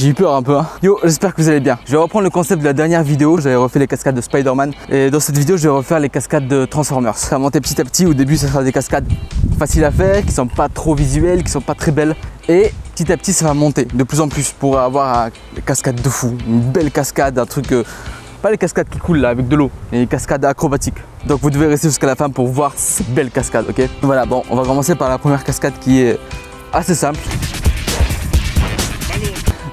J'ai eu peur un peu hein. Yo, j'espère que vous allez bien. Je vais reprendre le concept de la dernière vidéo. J'avais refait les cascades de Spider-Man. Et dans cette vidéo, je vais refaire les cascades de Transformers. Ça va monter petit à petit. Au début, ça sera des cascades faciles à faire, qui sont pas trop visuelles, qui sont pas très belles. Et petit à petit, ça va monter de plus en plus pour avoir des cascades de fou. Une belle cascade, un truc... Pas les cascades qui coulent là avec de l'eau, mais les cascades acrobatiques. Donc vous devez rester jusqu'à la fin pour voir ces belles cascades, ok? Voilà, bon, on va commencer par la première cascade qui est assez simple.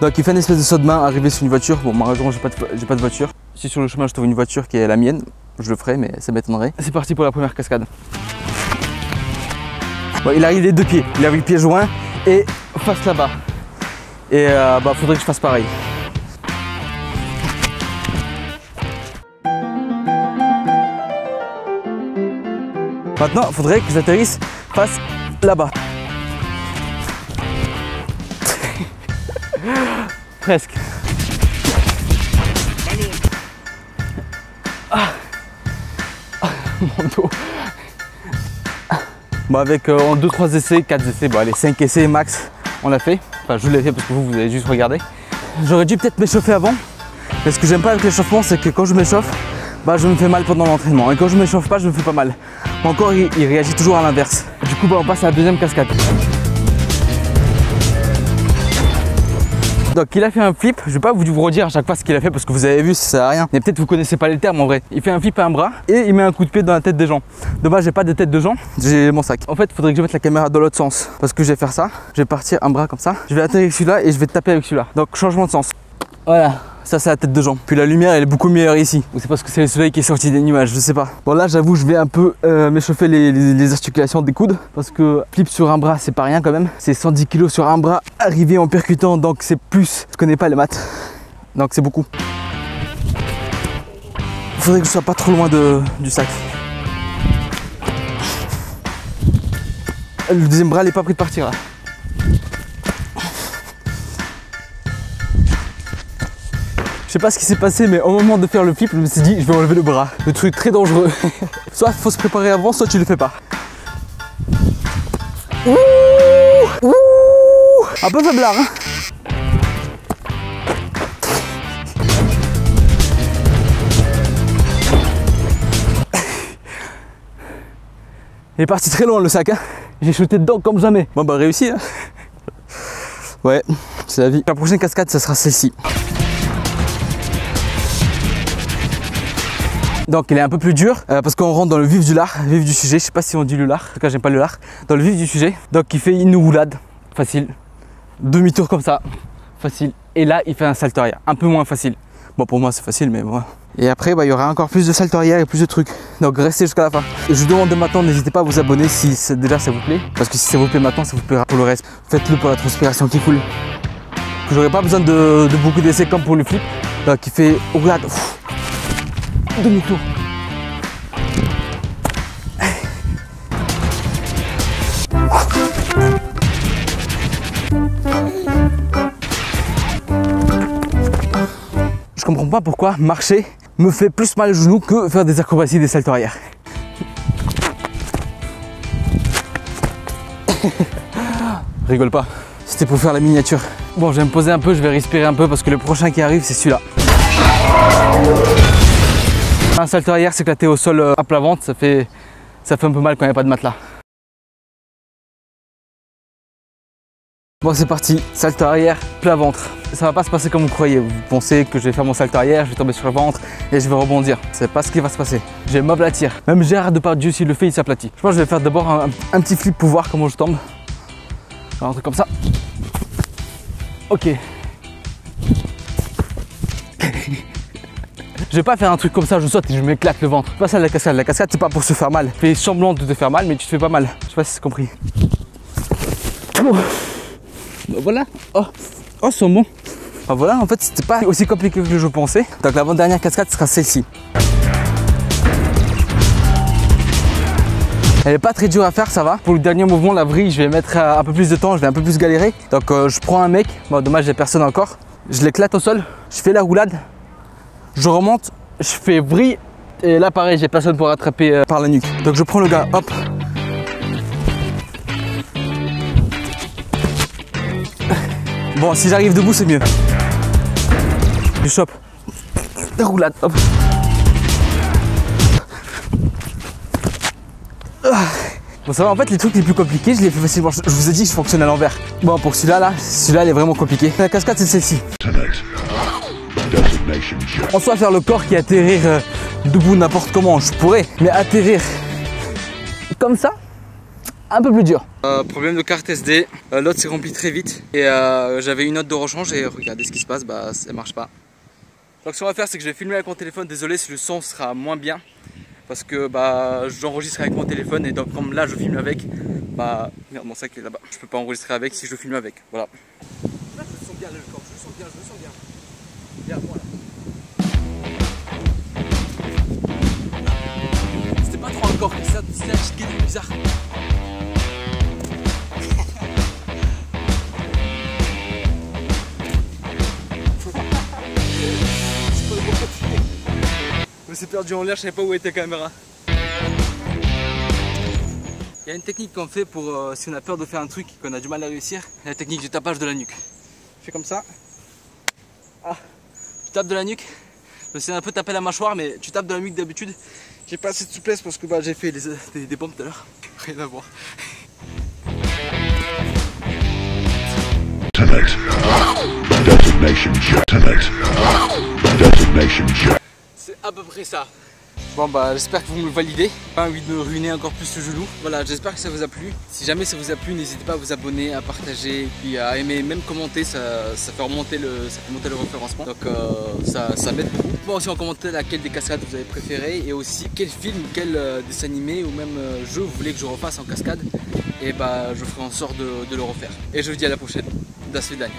Donc il fait une espèce de saut de main arrivé sur une voiture. Bon, malheureusement j'ai pas de voiture. Si sur le chemin je trouve une voiture qui est la mienne, je le ferai, mais ça m'étonnerait. C'est parti pour la première cascade. Bon, il arrive les deux pieds, il arrive pieds joints et face là-bas. Et faudrait que je fasse pareil. Maintenant, il faudrait que j'atterrisse face là-bas. Presque. Mon dos. Bon, avec en 2-3 essais, 4 essais, bon allez 5 essais max, on l'a fait. Enfin, je l'ai fait parce que vous avez juste regardé. J'aurais dû peut-être m'échauffer avant. Mais ce que j'aime pas avec l'échauffement, c'est que quand je m'échauffe, je me fais mal pendant l'entraînement. Et quand je ne m'échauffe pas, je me fais pas mal. Mon corps, il réagit toujours à l'inverse. Du coup, on passe à la deuxième cascade. Donc, il a fait un flip. Je ne vais pas vous redire à chaque fois ce qu'il a fait parce que vous avez vu, ça sert à rien. Mais peut-être vous connaissez pas les termes en vrai. Il fait un flip à un bras et il met un coup de pied dans la tête des gens. Dommage, j'ai pas de tête de gens, j'ai mon sac. En fait, il faudrait que je mette la caméra dans l'autre sens. Parce que je vais faire ça. Je vais partir un bras comme ça. Je vais atterrir avec celui-là et je vais taper avec celui-là. Donc, changement de sens. Voilà. Ça c'est la tête de Jean. Puis la lumière elle est beaucoup meilleure ici. Ou c'est parce que c'est le soleil qui est sorti des nuages, je sais pas. Bon là j'avoue je vais un peu m'échauffer les articulations des coudes. Parce que flip sur un bras c'est pas rien quand même. C'est 110 kg sur un bras arrivé en percutant, donc c'est plus. Je connais pas les maths. Donc c'est beaucoup. Il faudrait que je sois pas trop loin du sac. Le deuxième bras il est pas prêt de partir là. Je sais pas ce qui s'est passé, mais au moment de faire le flip, je me suis dit je vais enlever le bras. Le truc très dangereux. Soit il faut se préparer avant, soit tu le fais pas. Ouh, ouh, un peu faiblard, hein. Il est parti très loin le sac, hein. J'ai shooté dedans comme jamais. Bon réussi, hein. Ouais, c'est la vie. La prochaine cascade, ça sera celle-ci. Donc il est un peu plus dur parce qu'on rentre dans le vif du lard, vif du sujet. Je sais pas si on dit le lard, en tout cas j'aime pas le lard. Dans le vif du sujet. Donc il fait une roulade, facile. Demi-tour comme ça, facile. Et là il fait un salto arrière, un peu moins facile. Bon pour moi c'est facile mais bon. Et après il y aura encore plus de salto arrière et plus de trucs. Donc restez jusqu'à la fin. Et je vous demande de maintenant, n'hésitez pas à vous abonner si déjà ça vous plaît. Parce que si ça vous plaît maintenant, ça vous plaira pour le reste. Faites-le pour la transpiration qui coule. Que j'aurai pas besoin de beaucoup d'essais comme pour le flip. Donc il fait roulade. Demi-tour. Je comprends pas pourquoi marcher me fait plus mal au genou que faire des acrobaties, des saltos arrière. Rigole pas, c'était pour faire la miniature. Bon, je vais me poser un peu, je vais respirer un peu parce que le prochain qui arrive c'est celui-là. Un salto arrière s'éclater au sol à plat ventre, ça fait un peu mal quand il n'y a pas de matelas. Bon c'est parti, salto arrière, plat ventre. Ça va pas se passer comme vous croyez. Vous pensez que je vais faire mon salto arrière, je vais tomber sur le ventre et je vais rebondir. C'est pas ce qui va se passer. Je vais m'aplatir. Même Gérard Depardieu s'il le fait, il s'aplatit. Je pense que je vais faire d'abord un petit flip pour voir comment je tombe. Un truc comme ça. Ok. Je vais pas faire un truc comme ça, je saute et je m'éclate le ventre. C'est pas ça la cascade. La cascade c'est pas pour se faire mal. Tu fais semblant de te faire mal mais tu te fais pas mal. Je sais pas si c'est compris. Oh. Bah voilà. Oh c'est bon. Bah voilà, en fait c'était pas aussi compliqué que je pensais. Donc l'avant-dernière cascade sera celle-ci. Elle est pas très dure à faire, ça va. Pour le dernier mouvement, la vrille, je vais mettre un peu plus de temps, je vais un peu plus galérer. Donc je prends un mec, bon dommage j'ai personne encore. Je l'éclate au sol, je fais la roulade. Je remonte, je fais vrille et là pareil j'ai personne pour rattraper par la nuque. Donc je prends le gars, hop. Bon si j'arrive debout c'est mieux. je chope. Roulade, hop. Bon ça va, en fait les trucs les plus compliqués je les fais facilement. Je vous ai dit que je fonctionne à l'envers. Bon pour celui-là celui-là il est vraiment compliqué. La cascade c'est celle-ci. En soi faire le corps qui atterrir debout n'importe comment je pourrais, mais atterrir comme ça, un peu plus dur. Problème de carte SD, l'autre s'est rempli très vite et j'avais une note de rechange et regardez ce qui se passe, bah ça marche pas. Donc ce qu'on va faire c'est que je vais filmer avec mon téléphone, désolé si le son sera moins bien. Parce que bah j'enregistre avec mon téléphone et donc comme là je filme avec, bah merde mon sac est là-bas. Je peux pas enregistrer avec si je filme avec, voilà. Là je le sens bien le corps, je le sens bien, je le sens bien. Bien moi là. C'était pas trop un corps, c'était la petite gueule bizarre. Je me suis perdu en l'air, je savais pas où était la caméra. Il y a une technique qu'on fait pour si on a peur de faire un truc qu'on a du mal à réussir, la technique du tapage de la nuque. Je fais comme ça. Ah, tu tapes de la nuque. C'est un peu taper la mâchoire, mais tu tapes de la nuque d'habitude. J'ai pas assez de souplesse parce que bah, j'ai fait des bombes tout à l'heure. Rien à voir. C'est à peu près ça. Bon bah j'espère que vous me le validez. Pas envie de me ruiner encore plus le genou. Voilà, j'espère que ça vous a plu. Si jamais ça vous a plu, n'hésitez pas à vous abonner, à partager, et puis à aimer, même commenter, ça fait remonter le référencement. Donc ça m'aide beaucoup. Moi aussi en commentaire laquelle des cascades vous avez préféré et aussi quel film, quel dessin animé ou même jeu vous voulez que je refasse en cascade. Et bah je ferai en sorte de le refaire. Et je vous dis à la prochaine. Das Vidania.